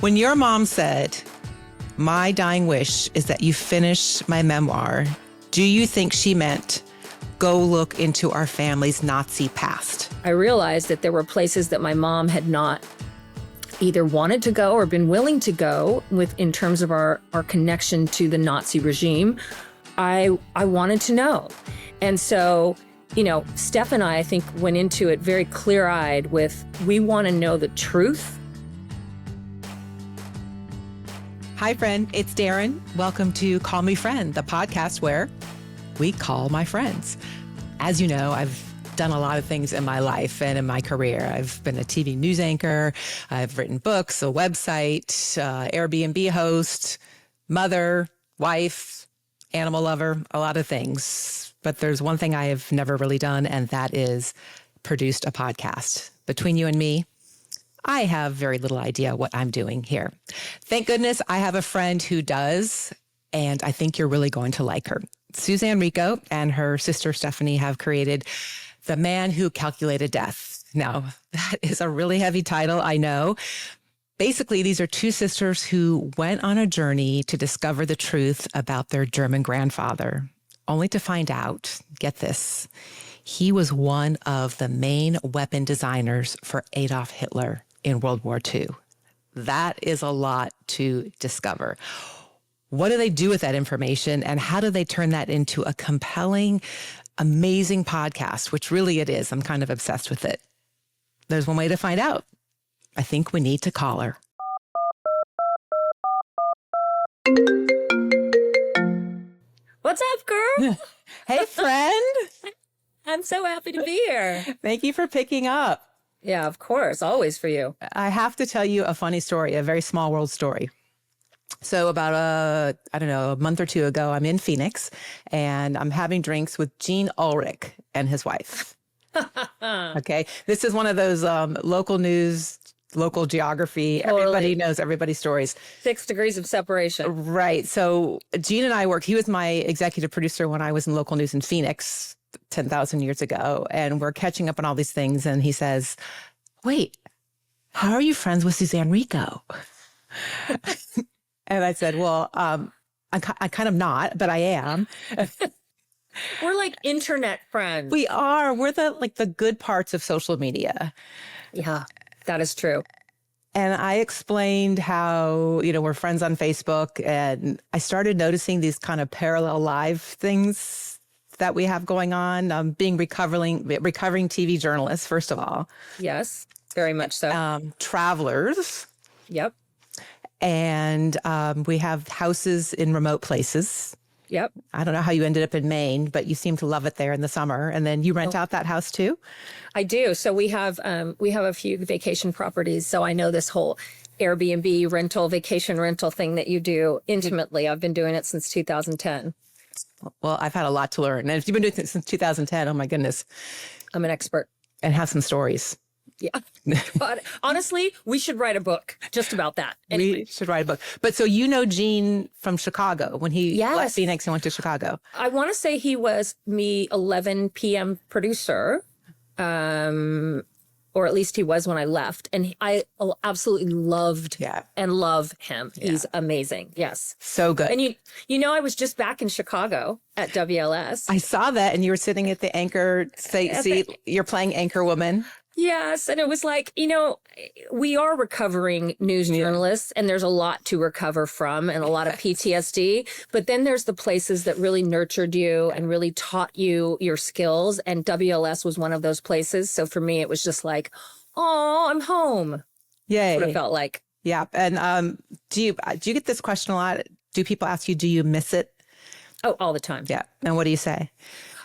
When your mom said, "My dying wish is that you finish my memoir," do you think she meant go look into our family's Nazi past? I realized that there were places that my mom had not either wanted to go or been willing to go with in terms of our connection to the Nazi regime. I wanted to know. And so, Steph and I think, went into it very clear-eyed with, we want to know the truth. Hi, friend. It's Daryn. Welcome to Call Me Friend, the podcast where we call my friends. As you know, I've done a lot of things in my life and in my career. I've been a TV news anchor. I've written books, a website, Airbnb host, mother, wife, animal lover, a lot of things. But there's one thing I have never really done, and that is produced a podcast. Between you and me, I have very little idea what I'm doing here. Thank goodness I have a friend who does, and I think you're really going to like her. Suzanne Rico and her sister Stephanie have created The Man Who Calculated Death. Now, that is a really heavy title, I know. Basically, these are two sisters who went on a journey to discover the truth about their German grandfather, only to find out, get this, he was one of the main weapon designers for Adolf Hitler in World War II. That is a lot to discover. What do they do with that information, and how do they turn that into a compelling, amazing podcast, which really it is. I'm kind of obsessed with it. There's one way to find out. I think we need to call her. What's up, girl? Hey, friend. I'm so happy to be here. Thank you for picking up. Yeah, of course. Always for you. I have to tell you a funny story, a very small world story. So about a month or two ago, I'm in Phoenix and I'm having drinks with Gene Ulrich and his wife. Okay. This is one of those local news, local geography. Totally. Everybody knows everybody's stories. 6 degrees of separation. Right. So Gene and I worked. He was my executive producer when I was in local news in Phoenix 10,000 years ago. And we're catching up on all these things. And he says, "Wait, how are you friends with Suzanne Rico?" And I said, "Well, I kind of not, but I am." We're like internet friends. We are. We're the good parts of social media. Yeah, that is true. And I explained how, we're friends on Facebook, and I started noticing these kind of parallel live things that we have going on, being recovering TV journalists, first of all. Yes, very much so. Travelers. Yep. And we have houses in remote places. Yep. I don't know how you ended up in Maine, but you seem to love it there in the summer. And then you rent out that house too? I do. So we have a few vacation properties. So I know this whole Airbnb vacation rental thing that you do intimately. I've been doing it since 2010. Well, I've had a lot to learn. And if you've been doing it since 2010, oh my goodness. I'm an expert. And have some stories. Yeah. But honestly, we should write a book just about that. Anyway. We should write a book. But so Gene from Chicago, when he left Phoenix and went to Chicago. I want to say he was me 11 p.m. producer, or at least he was when I left. And I absolutely loved and love him. Yeah. He's amazing. Yes. So good. And I was just back in Chicago at WLS. I saw that, and you were sitting at the anchor seat. You're playing anchor woman. Yes. And it was like, we are recovering news journalists, and there's a lot to recover from and a lot of PTSD. But then there's the places that really nurtured you and really taught you your skills. And WLS was one of those places. So for me, it was just like, oh, I'm home. Yay. That's what it felt like. Yeah. And do you get this question a lot? Do people ask you, do you miss it? Oh, all the time. Yeah. And what do you say?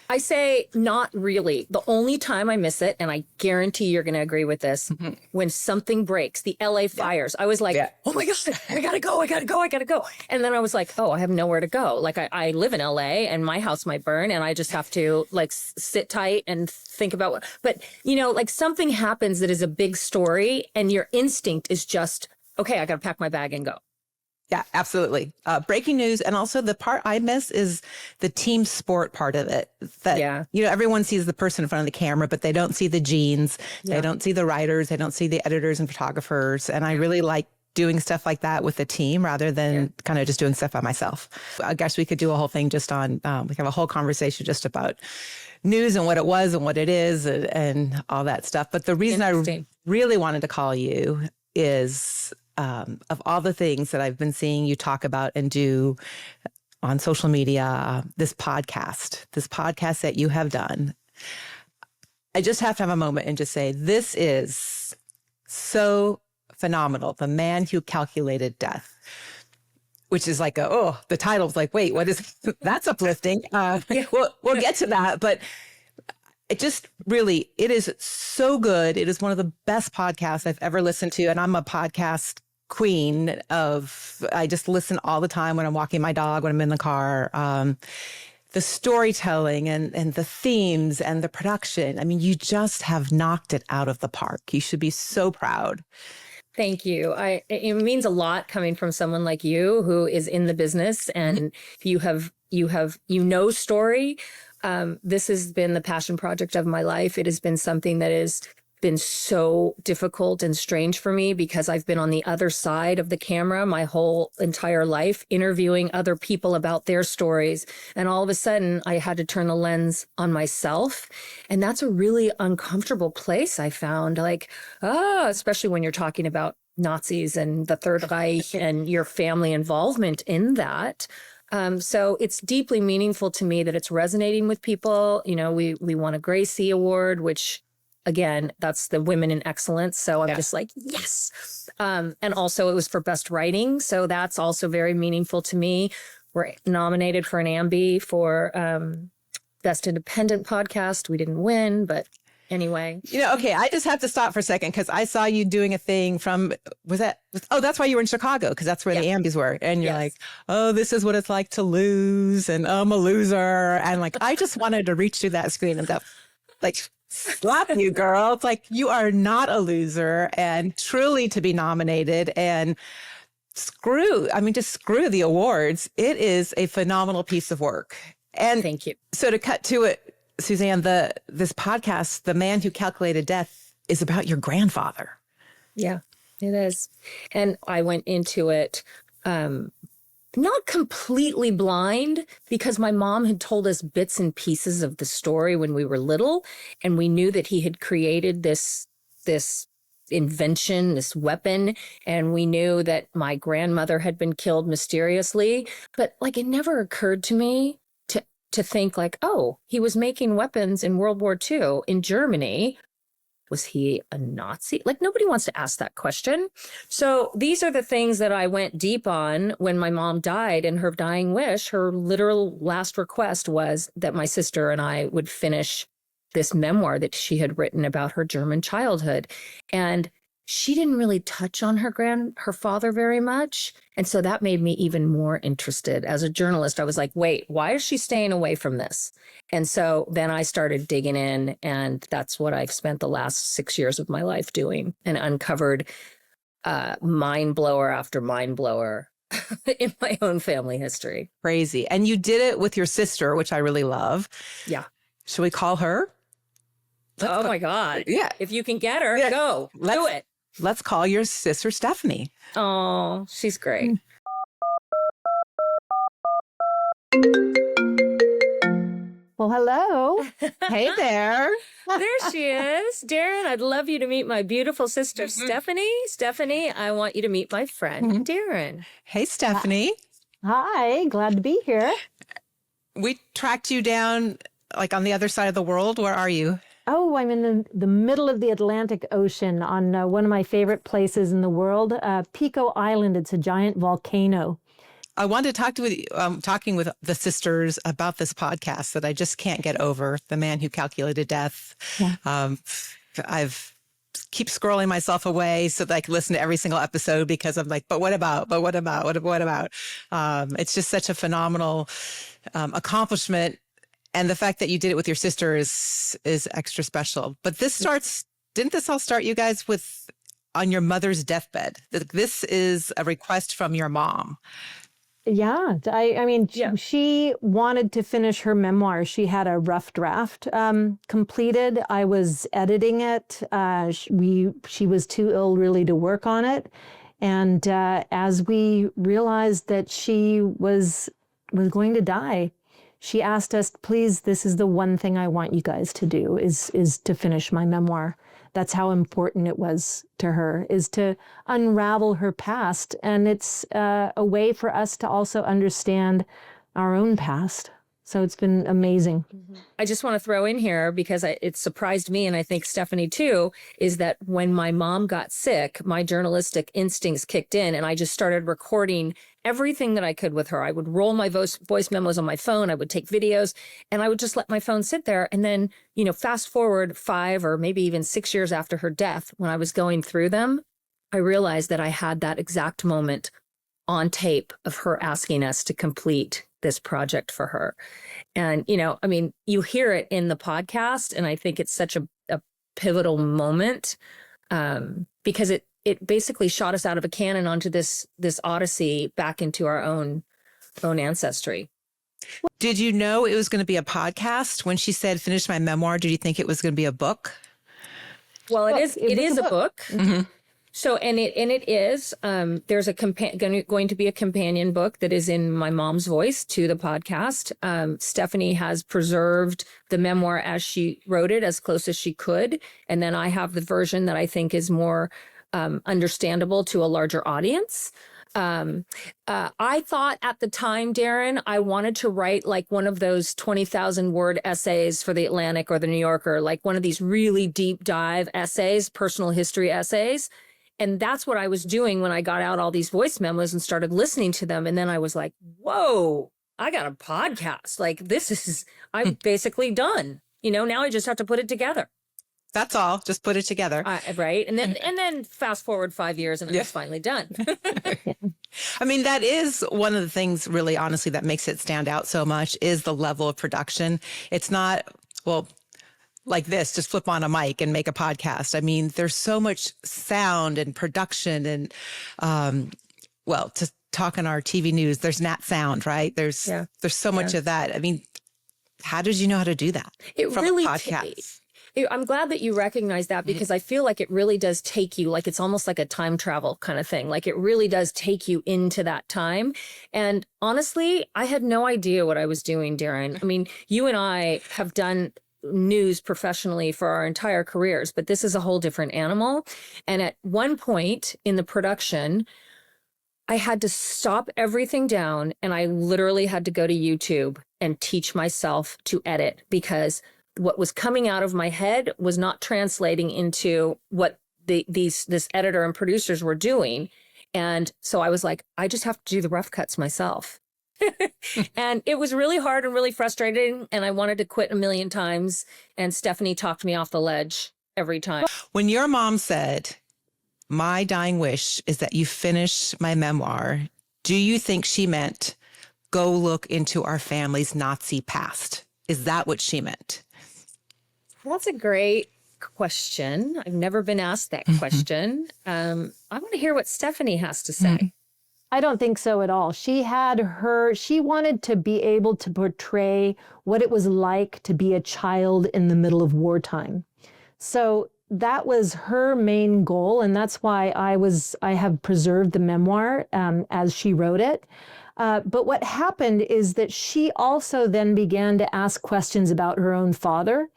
I say not really. The only time I miss it, and I guarantee you're going to agree with this, when something breaks, the LA fires. I was like, oh my God, I got to go. And then I was like, oh, I have nowhere to go. Like I live in LA and my house might burn, and I just have to sit tight and think about what, but something happens that is a big story, and your instinct is just, okay, I got to pack my bag and go. Yeah, absolutely. Breaking news. And also the part I miss is the team sport part of it. That, everyone sees the person in front of the camera, but they don't see the genes. Yeah. They don't see the writers. They don't see the editors and photographers. And I really like doing stuff like that with a team rather than kind of just doing stuff by myself. I guess we could do a whole thing just on, we have a whole conversation just about news and what it was and what it is and all that stuff. But the reason I really wanted to call you is of all the things that I've been seeing you talk about and do on social media, this podcast that you have done, I just have to have a moment and just say, this is so phenomenal. The Man Who Calculated Death, which is like, the title's like, wait, what is, that's uplifting. We'll get to that. But it just really, it is so good. It is one of the best podcasts I've ever listened to. And I'm a podcast queen I just listen all the time when I'm walking my dog, when I'm in the car. The storytelling and the themes and the production. I mean, you just have knocked it out of the park. You should be so proud. Thank you. It means a lot coming from someone like you who is in the business and you know story. This has been the passion project of my life. It has been something that has been so difficult and strange for me because I've been on the other side of the camera my whole entire life, interviewing other people about their stories. And all of a sudden I had to turn the lens on myself. And that's a really uncomfortable place I found, especially when you're talking about Nazis and the Third Reich and your family involvement in that. So it's deeply meaningful to me that it's resonating with people. You know, we won a Gracie Award, which again, that's the Women in Excellence. So I'm just like, yes. And also it was for best writing. So that's also very meaningful to me. We're nominated for an Ambie for best independent podcast. We didn't win, but anyway. Okay, I just have to stop for a second because I saw you doing a thing that's why you were in Chicago, because that's where the Ambies were. And you're like, this is what it's like to lose. And I'm a loser. And I just wanted to reach through that screen and go, slap you, girl. It's like, you are not a loser, and truly to be nominated and screw the awards. It is a phenomenal piece of work. And thank you. So to cut to it, Suzanne, this podcast, The Man Who Calculated Death, is about your grandfather. Yeah, it is. And I went into it not completely blind, because my mom had told us bits and pieces of the story when we were little, and we knew that he had created this invention, this weapon, and we knew that my grandmother had been killed mysteriously. But it never occurred to me to think he was making weapons in World War II in Germany. Was he a Nazi? Nobody wants to ask that question. So these are the things that I went deep on when my mom died, and her dying wish, her literal last request was that my sister and I would finish this memoir that she had written about her German childhood. And she didn't really touch on her father very much. And so that made me even more interested. As a journalist, I was like, wait, why is she staying away from this? And so then I started digging in, and that's what I've spent the last 6 years of my life doing, and uncovered mind blower after mind blower in my own family history. Crazy. And you did it with your sister, which I really love. Yeah. Should we call her? My God. Yeah. If you can get her, go. Do it. Let's call your sister Stephanie. Oh, she's great. Well, hello. Hey there. There she is. Daryn, I'd love you to meet my beautiful sister, Stephanie. Stephanie, I want you to meet my friend, Daryn. Hey, Stephanie. Hi, glad to be here. We tracked you down on the other side of the world. Where are you? Oh, I'm in the middle of the Atlantic Ocean on one of my favorite places in the world, Pico Island. It's a giant volcano. I wanted to talk to you, talking with the sisters about this podcast that I just can't get over, The Man Who Calculated Death. Yeah. I've keep scrolling myself away so that I can listen to every single episode because I'm like, but what about? It's just such a phenomenal accomplishment. And the fact that you did it with your sister is extra special. But didn't this all start, you guys, on your mother's deathbed? This is a request from your mom. Yeah. She wanted to finish her memoir. She had a rough draft completed. I was editing it. She was too ill really to work on it. And as we realized that she was going to die, she asked us, please, this is the one thing I want you guys to do, is to finish my memoir. That's how important it was to her, is to unravel her past. And it's a way for us to also understand our own past. So it's been amazing. I just want to throw in here, because it surprised me, and I think Stephanie too, is that when my mom got sick, my journalistic instincts kicked in, and I just started recording everything that I could with her. I would roll my voice memos on my phone. I would take videos, and I would just let my phone sit there. And then, fast forward 5 or maybe even 6 years after her death, when I was going through them, I realized that I had that exact moment on tape of her asking us to complete this project for her. And, you hear it in the podcast, and I think it's such a pivotal moment, because it basically shot us out of a cannon onto this odyssey back into our own ancestry. Did you know it was going to be a podcast? When she said, finish my memoir, did you think it was going to be a book? Well, it is a book. Mm-hmm. So, and it is, there's going to be a companion book that is in my mom's voice to the podcast. Stephanie has preserved the memoir as she wrote it, as close as she could. And then I have the version that I think is more understandable to a larger audience. I thought at the time, Daryn, I wanted to write like one of those 20,000 word essays for the Atlantic or the New Yorker, like one of these really deep dive essays, personal history essays. And that's what I was doing when I got out all these voice memos and started listening to them. And then I was like, whoa, I got a podcast. Like, I'm basically done. Now I just have to put it together. That's all. Just put it together. Right. And then fast forward 5 years and it's finally done. I mean, that is one of the things, really, honestly, that makes it stand out so much, is the level of production. It's not, like this, just flip on a mic and make a podcast. I mean, there's so much sound and production and, to talk on our TV news, there's Nat Sound, right? There's so much of that. I mean, how did you know how to do that? From really a podcast? I'm glad that you recognize that, because I feel like it really does take you, like it's almost like a time travel kind of thing. Like it really does take you into that time. And honestly, I had no idea what I was doing, Daryn. I mean, you and I have done news professionally for our entire careers, but this is a whole different animal. And at one point in the production, I had to stop everything down, and I literally had to go to YouTube and teach myself to edit, because what was coming out of my head was not translating into what this editor and producers were doing. And so I was like, I just have to do the rough cuts myself. And it was really hard and really frustrating, and I wanted to quit a million times, and Stephanie talked me off the ledge every time. When your mom said, my dying wish is that you finish my memoir, do you think she meant go look into our family's Nazi past? Is that what she meant? That's a great question. I've never been asked that question. I want to hear what Stephanie has to say. I don't think so at all. She wanted to be able to portray what it was like to be a child in the middle of wartime. So that was her main goal. And that's why I have preserved the memoir as she wrote it. But what happened is that she also then began to ask questions about her own father.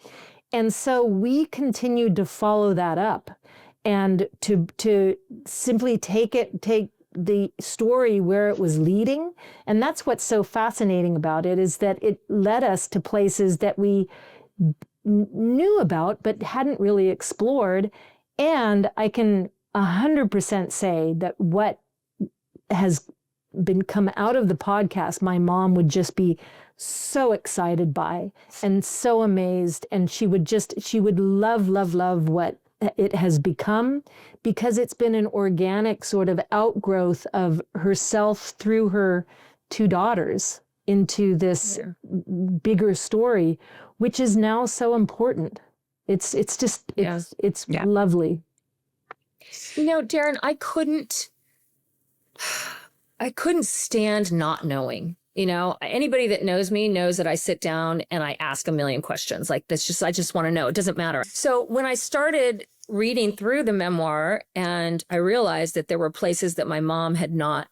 And so we continued to follow that up and to simply take the story where it was leading. And that's what's so fascinating about it, is that it led us to places that we knew about but hadn't really explored. And I can 100% say that what has been come out of the podcast, my mom would just be so excited by and so amazed. And she would love what it has become, because it's been an organic sort of outgrowth of herself through her 2 daughters into this bigger story, which is now so important. It's lovely. Daryn, I couldn't stand not knowing. Anybody that knows me knows that I sit down and I ask a million questions. Like I just want to know. It doesn't matter. So when I started reading through the memoir, and I realized that there were places that my mom had not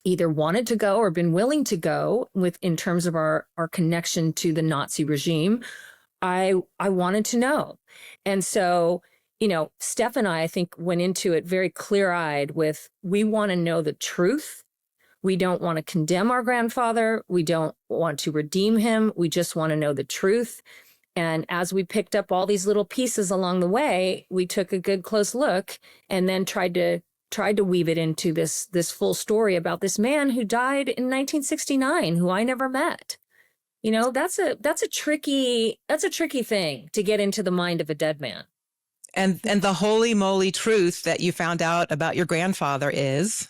either wanted to go or been willing to go with in terms of our connection to the Nazi regime. I wanted to know. And so, Steph and I think, went into it very clear-eyed with, we want to know the truth. We don't want to condemn our grandfather. We don't want to redeem him. We just want to know the truth. And as we picked up all these little pieces along the way, we took a good close look and then tried to weave it into this full story about this man who died in 1969, who I never met. That's a tricky thing to get into the mind of a dead man. And the holy moly truth that you found out about your grandfather is?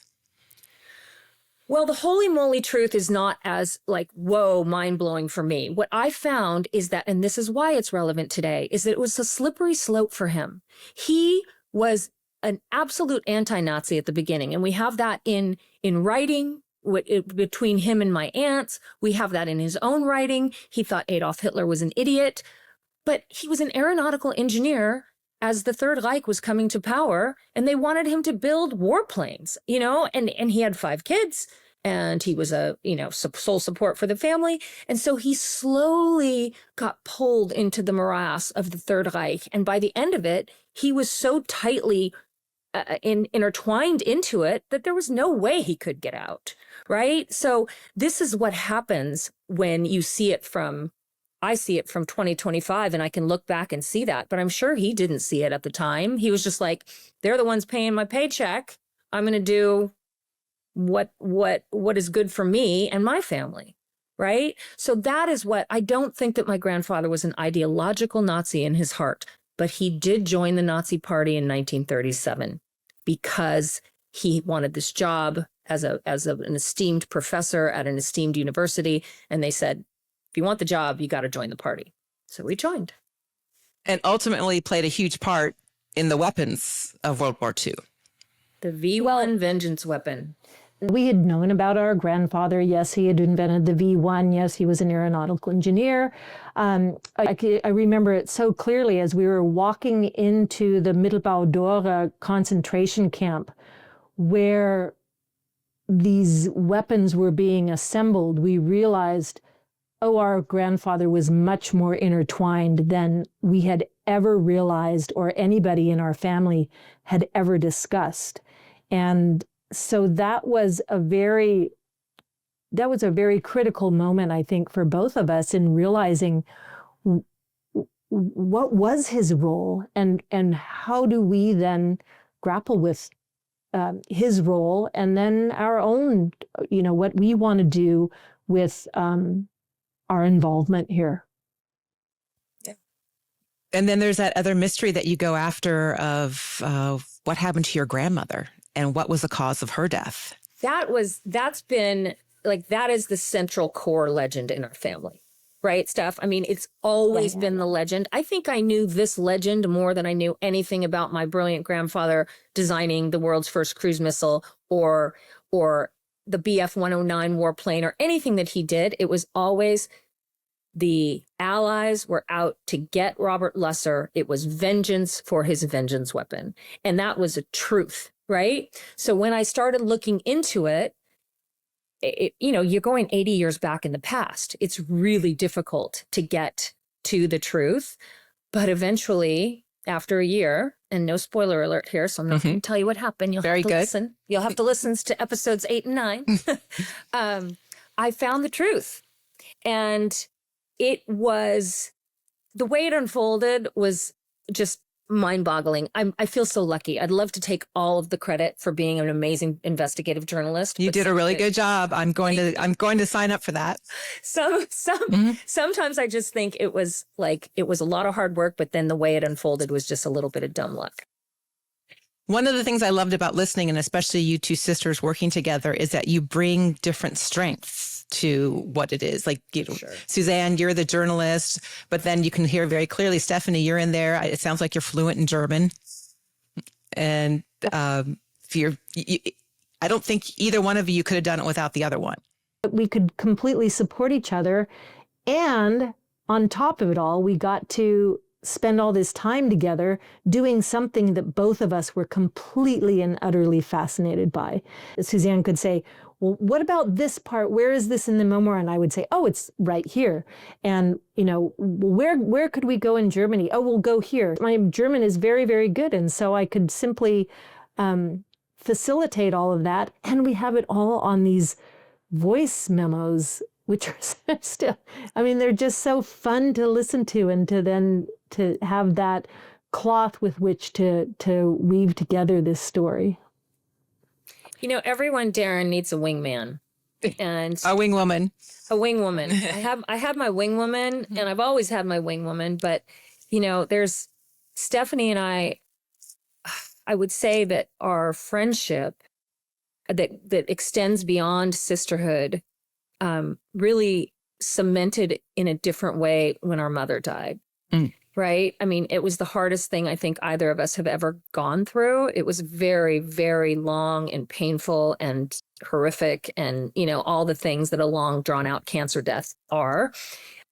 Well, the holy moly truth is not as whoa, mind-blowing for me. What I found is that, and this is why it's relevant today, is that it was a slippery slope for him. He was an absolute anti-Nazi at the beginning. And we have that in writing between him and my aunts. We have that in his own writing. He thought Adolf Hitler was an idiot, but he was an aeronautical engineer as the Third Reich was coming to power, and they wanted him to build warplanes, and he had 5 kids, and he was a, sole support for the family. And so he slowly got pulled into the morass of the Third Reich. And by the end of it, he was so tightly intertwined into it that there was no way he could get out, right? So this is what happens when you see it I see it from 2025, and I can look back and see that, but I'm sure he didn't see it at the time. He was just like, they're the ones paying my paycheck. I'm going to do what is good for me and my family, right? So that is what, I don't think that my grandfather was an ideological Nazi in his heart, but he did join the Nazi Party in 1937 because he wanted this job as an esteemed professor at an esteemed university. And they said, if you want the job, you got to join the party. So we joined. And ultimately played a huge part in the weapons of World War II. The V1 vengeance weapon. We had known about our grandfather. Yes, he had invented the V1. Yes, he was an aeronautical engineer. I remember it so clearly as we were walking into the Mittelbau-Dora concentration camp where these weapons were being assembled. We realized, our grandfather was much more intertwined than we had ever realized or anybody in our family had ever discussed. And so that was a very critical moment, I think, for both of us in realizing what was his role and how do we then grapple with his role and then our own, what we want to do with our involvement here. Yeah. And then there's that other mystery that you go after of what happened to your grandmother and what was the cause of her death. That is the central core legend in our family, right, Steph? I mean, it's always been the legend. I think I knew this legend more than I knew anything about my brilliant grandfather designing the world's first cruise missile or the BF-109 warplane or anything that he did. It was always the Allies were out to get Robert Lusser. It was vengeance for his vengeance weapon. And that was a truth, right? So when I started looking into it, you're going 80 years back in the past. It's really difficult to get to the truth. But eventually, after a year, and no spoiler alert here, so I'm not going to tell you what happened. You'll have to listen. You'll have to listen to episodes 8 and 9. I found the truth. And it was, the way it unfolded was just mind-boggling. I feel so lucky. I'd love to take all of the credit for being an amazing investigative journalist. You did a really good job. I'm going to sign up for that. Sometimes I just think it was a lot of hard work, but then the way it unfolded was just a little bit of dumb luck. One of the things I loved about listening, and especially you two sisters working together, is that you bring different strengths to what it is. Like, sure. Suzanne, you're the journalist, but then you can hear very clearly, Stephanie, you're in there. It sounds like you're fluent in German. And I don't think either one of you could have done it without the other one. We could completely support each other. And on top of it all, we got to spend all this time together doing something that both of us were completely and utterly fascinated by. Suzanne could say, well, what about this part? Where is this in the memoir? And I would say, oh, it's right here. And, where could we go in Germany? Oh, we'll go here. My German is very, very good. And so I could simply facilitate all of that. And we have it all on these voice memos, which are still, they're just so fun to listen to, and to have that cloth with which to weave together this story. Everyone, Daryn, needs a wingman, and a wingwoman. A wingwoman. I have my wingwoman, and I've always had my wingwoman. But there's Stephanie and I would say that our friendship that extends beyond sisterhood really cemented in a different way when our mother died. Right? It was the hardest thing I think either of us have ever gone through. It was very, very long and painful and horrific, and, all the things that a long, drawn-out cancer death are.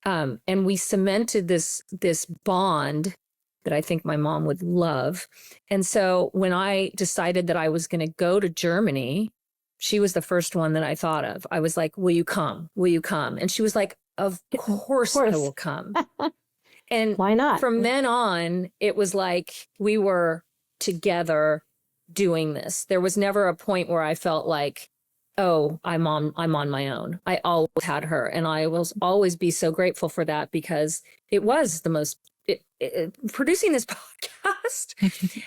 And we cemented this bond that I think my mom would love. And so when I decided that I was going to go to Germany, she was the first one that I thought of. I was like, will you come? Will you come? And she was like, of course I will come. And why not? From then on, it was like we were together doing this. There was never a point where I felt like, oh, I'm on my own. I always had her. And I will always be so grateful for that, because it was the most, producing this podcast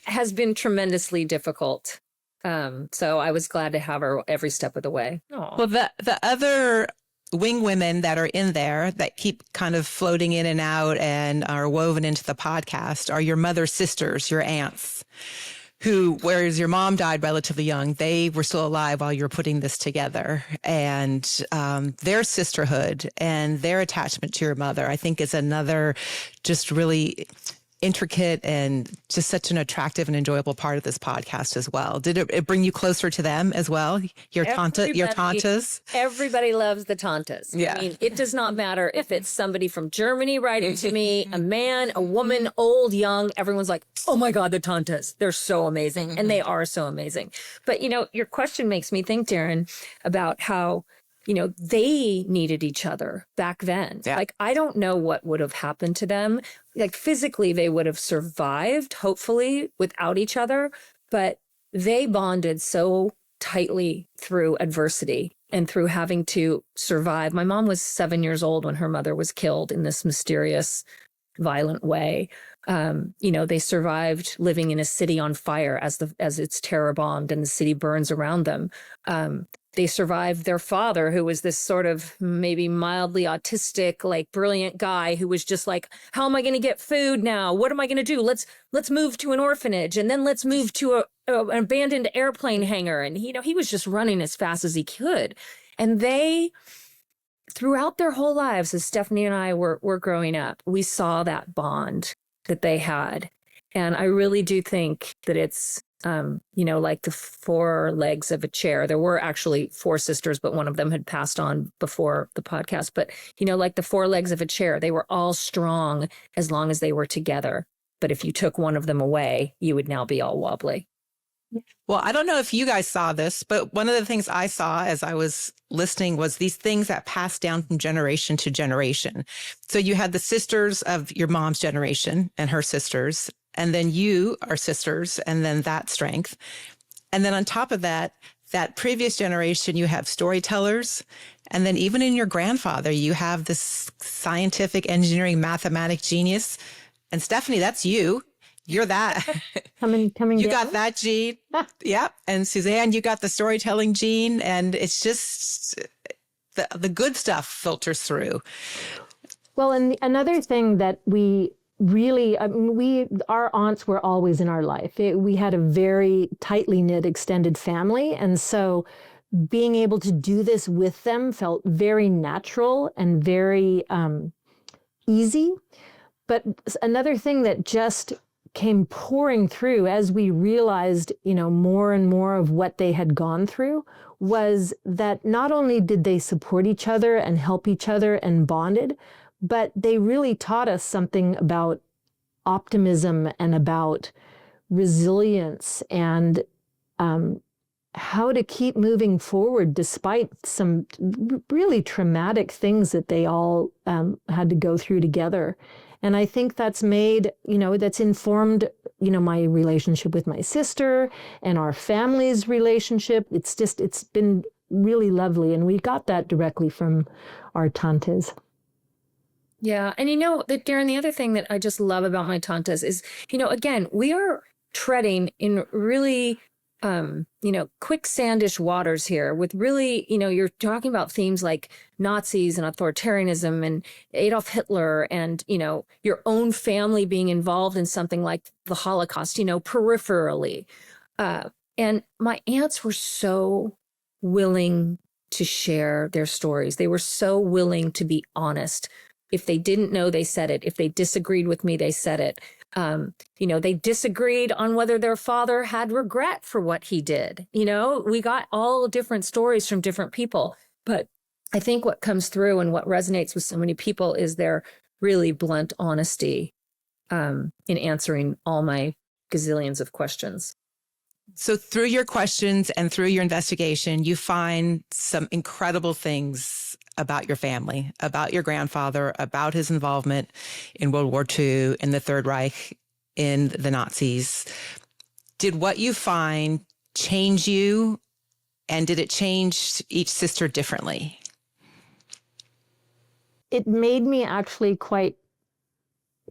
has been tremendously difficult. So I was glad to have her every step of the way. Aww. Well, the other wing women that are in there that keep kind of floating in and out and are woven into the podcast are your mother's sisters, your aunts, who, whereas your mom died relatively young, they were still alive while you were putting this together. And their sisterhood and their attachment to your mother, I think, is another just really intricate and just such an attractive and enjoyable part of this podcast as well. Did it bring you closer to them as well? Your tantas? Everybody loves the tantas. Yeah. It does not matter if it's somebody from Germany writing to me, a man, a woman, old, young, everyone's like, oh my God, the tantas. They're so amazing. And they are so amazing. But, your question makes me think, Daryn, about how they needed each other back then. Yeah. Like, I don't know what would have happened to them. Like, physically, they would have survived, hopefully, without each other. But they bonded so tightly through adversity and through having to survive. My mom was 7 years old when her mother was killed in this mysterious, violent way. They survived living in a city on fire as it's terror bombed and the city burns around them. They survived their father, who was this sort of maybe mildly autistic, like brilliant guy who was just like, how am I going to get food now? What am I going to do? Let's move to an orphanage, and then let's move to an abandoned airplane hangar. And, he was just running as fast as he could. And they, throughout their whole lives, as Stephanie and I were growing up, we saw that bond that they had. And I really do think that it's, like the four legs of a chair. There were actually four sisters, but one of them had passed on before the podcast. But, like the four legs of a chair, they were all strong as long as they were together. But if you took one of them away, you would now be all wobbly. Well, I don't know if you guys saw this, but one of the things I saw as I was listening was these things that passed down from generation to generation. So you had the sisters of your mom's generation and her sisters, and then you are sisters, and then that strength. And then on top of that, that previous generation, you have storytellers. And then even in your grandfather, you have this scientific, engineering, mathematic genius. And Stephanie, that's you. You're that. Coming. You down. got that gene. Yeah. And Suzanne, you got the storytelling gene. And it's just the good stuff filters through. Well, and another thing that we really, our aunts were always in our life. We had a very tightly knit extended family. And so being able to do this with them felt very natural and very easy. But another thing that just came pouring through as we realized, more and more of what they had gone through was that not only did they support each other and help each other and bonded, but they really taught us something about optimism and about resilience and how to keep moving forward despite some really traumatic things that they all had to go through together. And I think that's made, that's informed, my relationship with my sister and our family's relationship. It's been really lovely. And we got that directly from our tantes. Yeah. And that, Daryn, the other thing that I just love about my tantes is, again, we are treading in really, quicksandish waters here with really, you're talking about themes like Nazis and authoritarianism and Adolf Hitler and, your own family being involved in something like the Holocaust, peripherally. And my aunts were so willing to share their stories. They were so willing to be honest. If they didn't know, they said it. If they disagreed with me, they said it. They disagreed on whether their father had regret for what he did. We got all different stories from different people. But I think what comes through and what resonates with so many people is their really blunt honesty in answering all my gazillions of questions. So through your questions and through your investigation, you find some incredible things about your family, about your grandfather, about his involvement in World War II, in the Third Reich, in the Nazis. Did what you find change you? And did it change each sister differently? It made me actually quite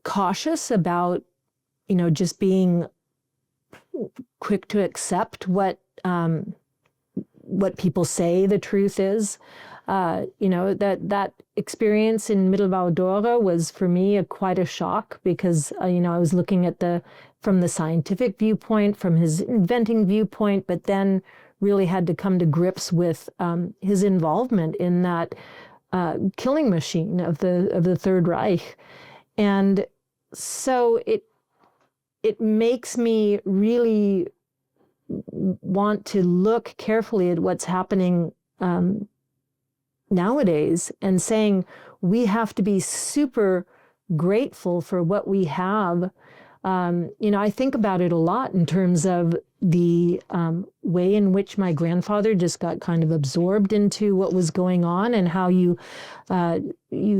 cautious about, just being quick to accept what people say the truth is. That experience in Mittelbau-Dora was for me quite a shock because, I was looking at from the scientific viewpoint, from his inventing viewpoint, but then really had to come to grips with his involvement in that killing machine of the Third Reich. And so it makes me really want to look carefully at what's happening nowadays and saying we have to be super grateful for what we have. I think about it a lot in terms of the way in which my grandfather just got kind of absorbed into what was going on and how you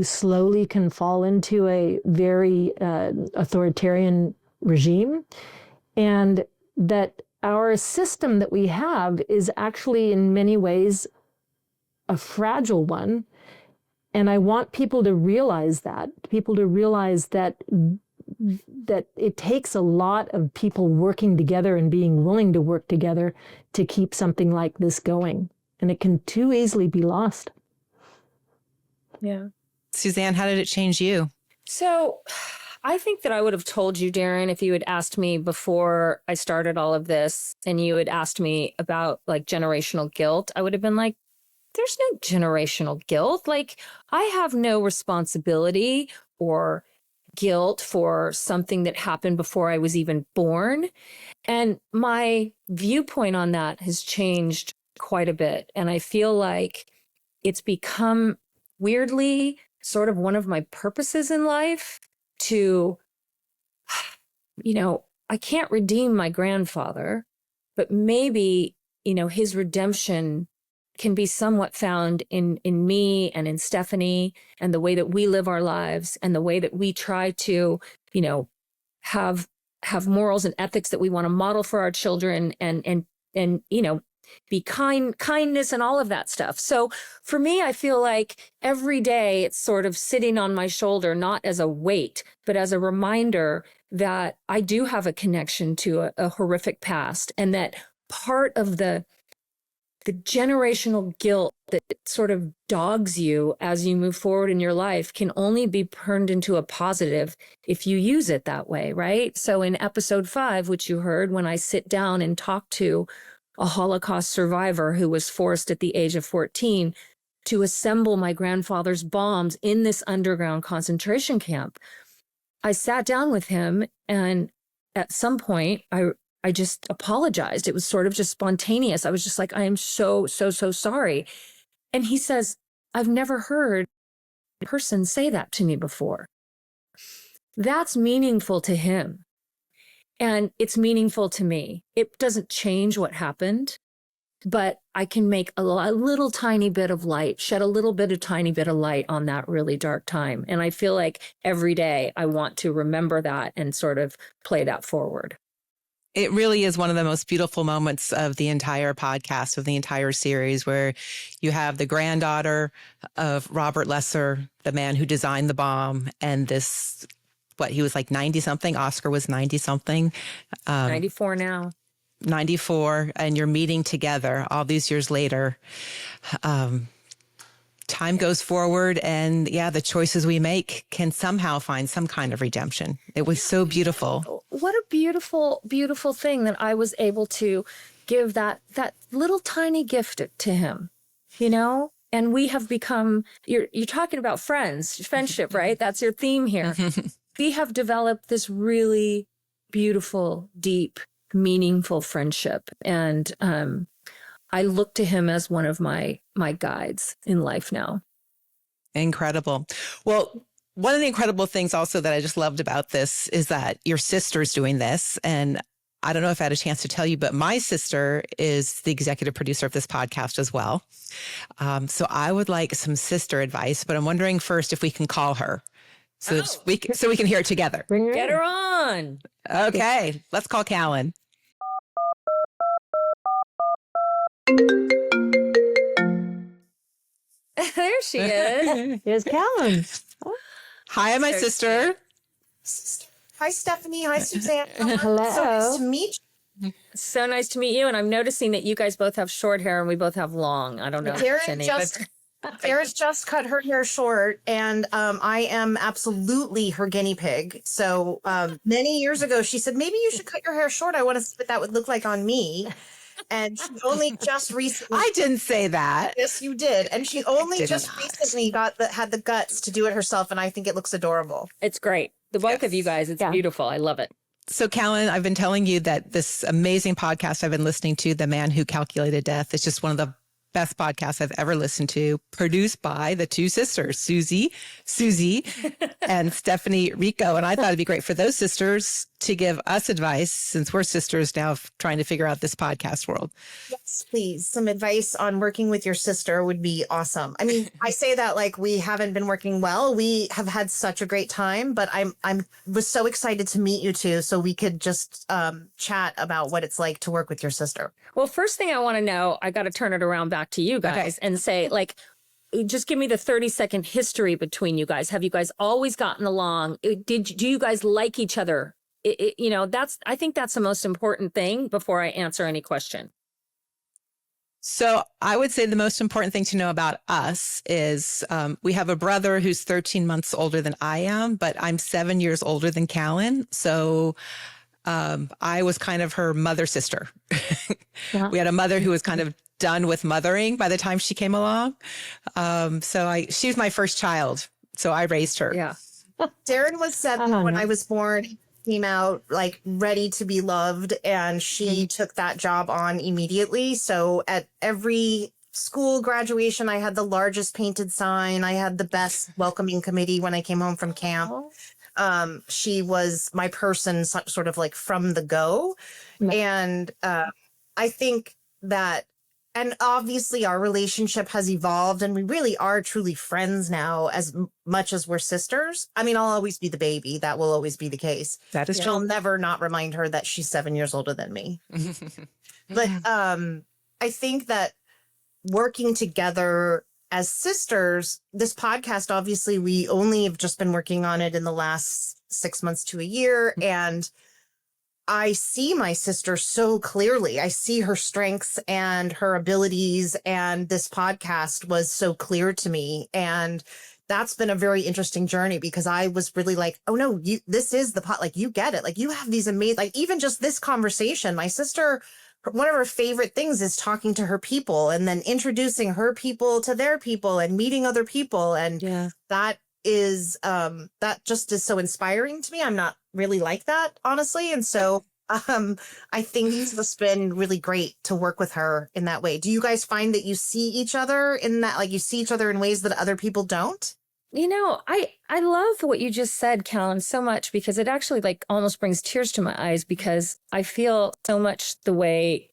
slowly can fall into a very authoritarian regime, and that our system that we have is actually in many ways a fragile one. And I want people to realize that it takes a lot of people working together and being willing to work together to keep something like this going. And it can too easily be lost. Yeah. Suzanne, how did it change you? So I think that I would have told you, Daryn, if you had asked me before I started all of this and you had asked me about like generational guilt, I would have been like, there's no generational guilt. Like, I have no responsibility or guilt for something that happened before I was even born. And my viewpoint on that has changed quite a bit. And I feel like it's become weirdly sort of one of my purposes in life to, I can't redeem my grandfather, but maybe, his redemption can be somewhat found in me and in Stephanie and the way that we live our lives and the way that we try to, have morals and ethics that we want to model for our children and be kindness and all of that stuff. So for me, I feel like every day it's sort of sitting on my shoulder, not as a weight, but as a reminder that I do have a connection to a horrific past, and that part of the generational guilt that sort of dogs you as you move forward in your life can only be turned into a positive if you use it that way, right? So in episode 5, which you heard, when I sit down and talk to a Holocaust survivor who was forced at the age of 14 to assemble my grandfather's bombs in this underground concentration camp, I sat down with him, and at some point I just apologized. It was sort of just spontaneous. I was just like, I am so sorry. And he says, I've never heard a person say that to me before. That's meaningful to him. And it's meaningful to me. It doesn't change what happened, but I can make a little tiny bit of light, shed a little bit of tiny bit of light on that really dark time. And I feel like every day I want to remember that and sort of play that forward. It really is one of the most beautiful moments of the entire podcast, of the entire series, where you have the granddaughter of Robert Lesser, the man who designed the bomb, and this, he was like 90 something. Oscar was 90 something. 94 now. 94. And you're meeting together all these years later. Time goes forward, and the choices we make can somehow find some kind of redemption. It was so beautiful. What a beautiful, beautiful thing that I was able to give that little tiny gift to him, And we have become, you're talking about friendship, right? That's your theme here. We have developed this really beautiful, deep, meaningful friendship. And I look to him as one of my guides in life now. Incredible. Well, one of the incredible things also that I just loved about this is that your sister's doing this. And I don't know if I had a chance to tell you, but my sister is the executive producer of this podcast as well. So I would like some sister advice, but I'm wondering first if we can call her so we can hear it together. Get her on. Okay, let's call Callan. There she is. Here's Callan. Hi, my sister. Hi, Stephanie. Hi, Suzanne. Hello. So nice to meet you. So nice to meet you. And I'm noticing that you guys both have short hair and we both have long. I don't know. Daryn just cut her hair short, and I am absolutely her guinea pig. So many years ago, she said, maybe you should cut your hair short. I want to see what that would look like on me. And she only just recently. I didn't say that. Yes, you did. And she only just recently had the guts to do it herself. And I think it looks adorable. It's great. The both of you guys, it's beautiful. I love it. So, Callan, I've been telling you that this amazing podcast I've been listening to, The Man Who Calculated Death, is just one of the best podcasts I've ever listened to, produced by the two sisters, Susie, and Stephanie Rico. And I thought it'd be great for those sisters to give us advice, since we're sisters now trying to figure out this podcast world. Yes, please. Some advice on working with your sister would be awesome. I mean, I say that like we haven't been working well. We have had such a great time, but I was so excited to meet you two so we could just chat about what it's like to work with your sister. Well, first thing I want to know, I got to turn it around back to you guys and say, just give me the 30-second history between you guys. Have you guys always gotten along? Do you guys like each other? I think that's the most important thing before I answer any question. So I would say the most important thing to know about us is we have a brother who's 13 months older than I am, but I'm 7 years older than Callan. So I was kind of her mother sister. We had a mother who was kind of done with mothering by the time she came along. She was my first child. So I raised her. Yeah. Daryn was 7 when I was born. Came out like ready to be loved, and she took that job on immediately. So at every school graduation, I had the largest painted sign. I had the best welcoming committee when I came home from camp. She was my person sort of like from the go. And I think that, and obviously our relationship has evolved, and we really are truly friends now as much as we're sisters. I mean, I'll always be the baby. That will always be the case. That is true. I'll never not remind her that she's 7 years older than me. But I think that working together as sisters, this podcast, obviously, we only have just been working on it in the last 6 months to a year. And I see my sister so clearly. I see her strengths and her abilities, and this podcast was so clear to me. And that's been a very interesting journey, because I was really like, oh no, this is the pot. Like, you get it. Like, you have these amazing, like, even just this conversation, my sister, one of her favorite things is talking to her people and then introducing her people to their people and meeting other people. And that is, that just is so inspiring to me. I'm not really like that, honestly. And so I think it's just been really great to work with her in that way. Do you guys find that you see each other in that, like, you see each other in ways that other people don't? I love what you just said, Callan, so much, because it actually like almost brings tears to my eyes, because I feel so much the way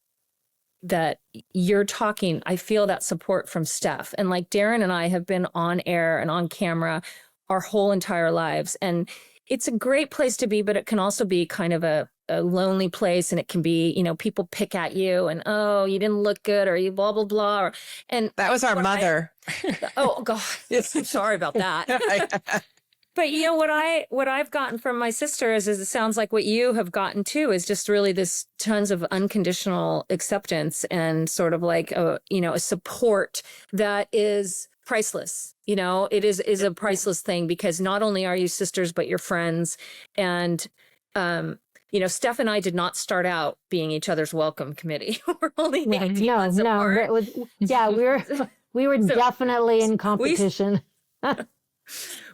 that you're talking. I feel that support from Steph. And like Daryn and I have been on air and on camera our whole entire lives. And it's a great place to be, but it can also be kind of a lonely place. And it can be, people pick at you and, oh, you didn't look good, or you blah, blah, blah. And that was our mother. Oh, God. Yes. I'm sorry about that. But what I've gotten from my sister is it sounds like what you have gotten too, is just really this tons of unconditional acceptance and sort of like a support that is priceless. It is a priceless thing, because not only are you sisters, but you're friends. And, Steph and I did not start out being each other's welcome committee. We're only 18 months apart. We were definitely in competition.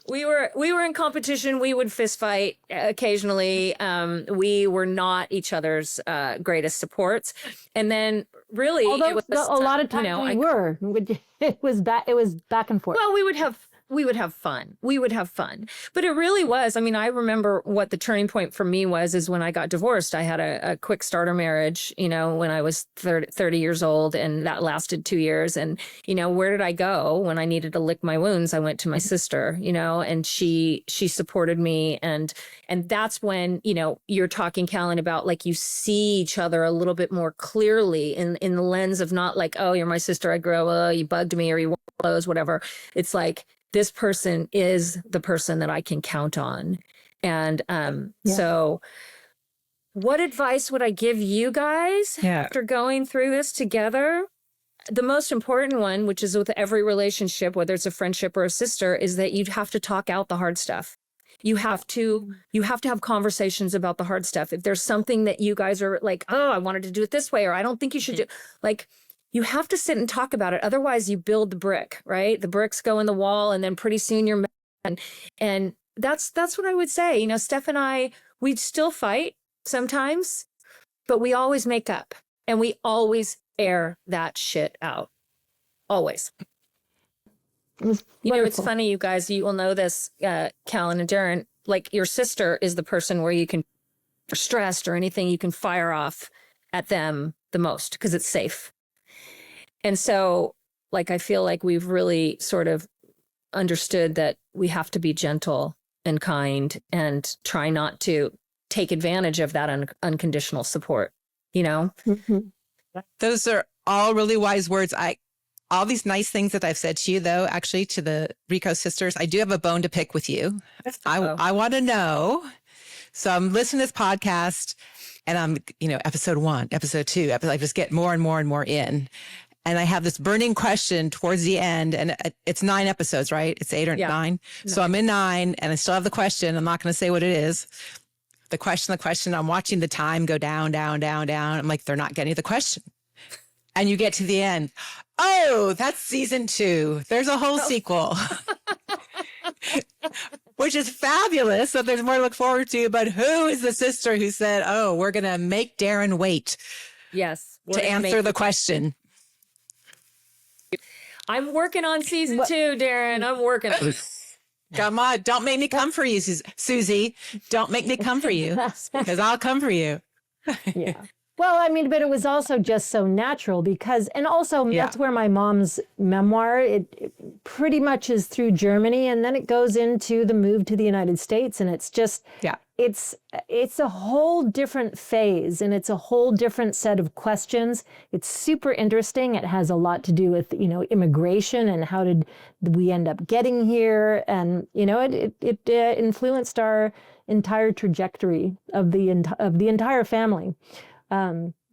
We were in competition. We would fist fight occasionally. We were not each other's greatest supports. And then really, although it was a lot of times we were. It was back and forth. Well, we would have fun. But it really was. I mean, I remember what the turning point for me is when I got divorced. I had a quick starter marriage, when I was 30 years old, and that lasted 2 years. And, where did I go when I needed to lick my wounds? I went to my sister, and she supported me. And that's when, you're talking, Callan, about like you see each other a little bit more clearly in the lens of not like, oh, you're my sister, I grew up, you bugged me, or you wore clothes, whatever. It's like, this person is the person that I can count on. And so what advice would I give you guys after going through this together? The most important one, which is with every relationship, whether it's a friendship or a sister, is that you have to talk out the hard stuff. You have to have conversations about the hard stuff. If there's something that you guys are like, oh, I wanted to do it this way, or I don't think you should do, like, you have to sit and talk about it. Otherwise, you build the brick, right? The bricks go in the wall, and then pretty soon you're mad. And that's what I would say. Steph and I, we'd still fight sometimes, but we always make up, and we always air that shit out. Always. It's funny, you guys, you will know this, Callan and Daryn, like your sister is the person where you can, or stressed or anything, you can fire off at them the most because it's safe. And so, like, I feel like we've really sort of understood that we have to be gentle and kind and try not to take advantage of that unconditional support, Mm-hmm. Those are all really wise words. All these nice things that I've said to you, though, actually to the Rico sisters, I do have a bone to pick with you. I want to know. So I'm listening to this podcast, and I'm, episode 1, episode 2, I just get more and more and more in. And I have this burning question towards the end, and it's 9 episodes, right? It's 8 or 9. So I'm in 9, and I still have the question. I'm not going to say what it is. The question, I'm watching the time go down, down, down, down. I'm like, they're not getting the question. And you get to the end. Oh, that's season 2. There's a whole sequel, which is fabulous. So there's more to look forward to. But who is the sister who said, oh, we're going to make Daryn wait to answer the question? I'm working on season 2, Daryn. I'm working on it. Come on. Don't make me come for you, Susie. Don't make me come for you, because I'll come for you. Yeah. Well, I mean, but it was also just so natural because, and also that's where my mom's memoir, it pretty much is through Germany, and then it goes into the move to the United States, and it's just, it's a whole different phase, and it's a whole different set of questions. It's super interesting. It has a lot to do with, immigration and how did we end up getting here, and it influenced our entire trajectory of the entire family.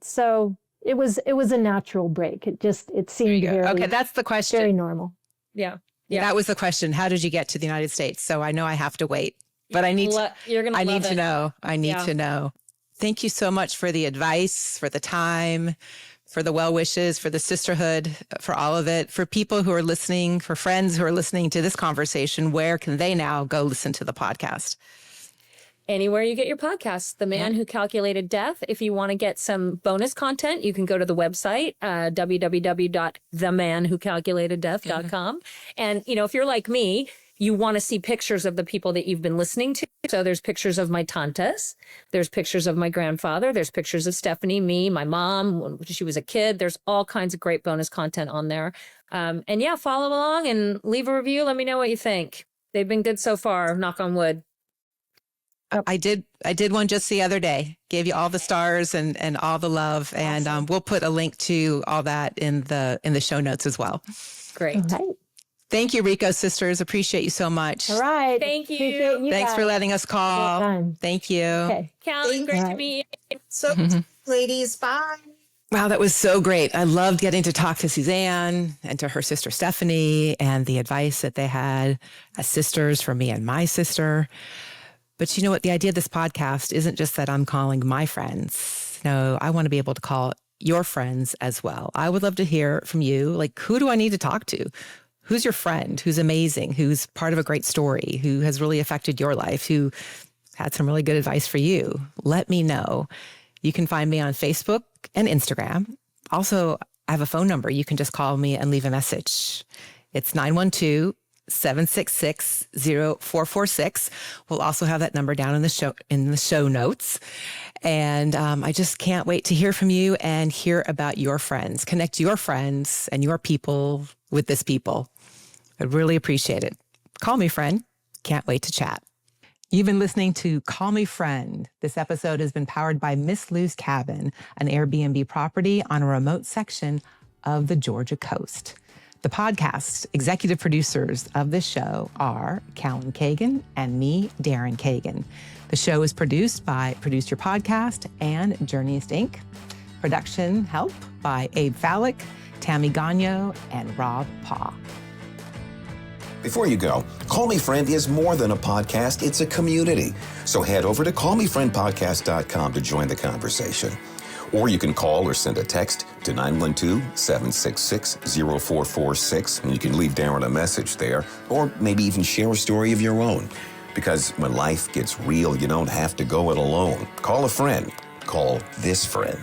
So it was a natural break. It seemed very, okay. That's the question. Very normal. Yeah. That was the question. How did you get to the United States? So I know I have to wait, but I need to know. I need to know. Thank you so much for the advice, for the time, for the well wishes, for the sisterhood, for all of it. For people who are listening, for friends who are listening to this conversation, where can they now go listen to the podcast? Anywhere you get your podcasts. The Man Who Calculated Death. If you want to get some bonus content, you can go to the website, www.themanwhocalculateddeath.com. And, if you're like me, you want to see pictures of the people that you've been listening to. So there's pictures of my tantas. There's pictures of my grandfather. There's pictures of Stephanie, me, my mom, when she was a kid. There's all kinds of great bonus content on there. And yeah, follow along and leave a review. Let me know what you think. They've been good so far, knock on wood. I did one just the other day. Gave you all the stars and all the love. Awesome. And we'll put a link to all that in the show notes as well. Great. Right. Thank you, Rico sisters. Appreciate you so much. All right. Thank you. Thanks for letting us call. Thank you. Okay. Callie, great to meet you. So, ladies, bye. Wow, that was so great. I loved getting to talk to Suzanne and to her sister Stephanie and the advice that they had as sisters for me and my sister. But you know what? The idea of this podcast isn't just that I'm calling my friends. No, I want to be able to call your friends as well. I would love to hear from you. Like, who do I need to talk to? Who's your friend? Who's amazing? Who's part of a great story? Who has really affected your life? Who had some really good advice for you? Let me know. You can find me on Facebook and Instagram. Also, I have a phone number. You can just call me and leave a message. It's 912-766-0446. We'll also have that number down in the show notes. And I just can't wait to hear from you and hear about your friends. Connect your friends and your people with this people. I'd really appreciate it. Call me, friend. Can't wait to chat. You've been listening to Call Me Friend. This episode has been powered by Miss Lou's Cabin, an Airbnb property on a remote section of the Georgia coast. The podcast executive producers of this show are Daryn Kagan and me, Daryn Kagan. The show is produced by Produce Your Podcast and Journeyist Inc. Production help by Abe Fallick, Tammy Gagno, and Rob Paw. Before you go, Call Me Friend is more than a podcast, it's a community. So head over to callmefriendpodcast.com to join the conversation. Or you can call or send a text to 912-766-0446, and you can leave Daryn a message there, or maybe even share a story of your own. Because when life gets real, you don't have to go it alone. Call a friend. Call this friend.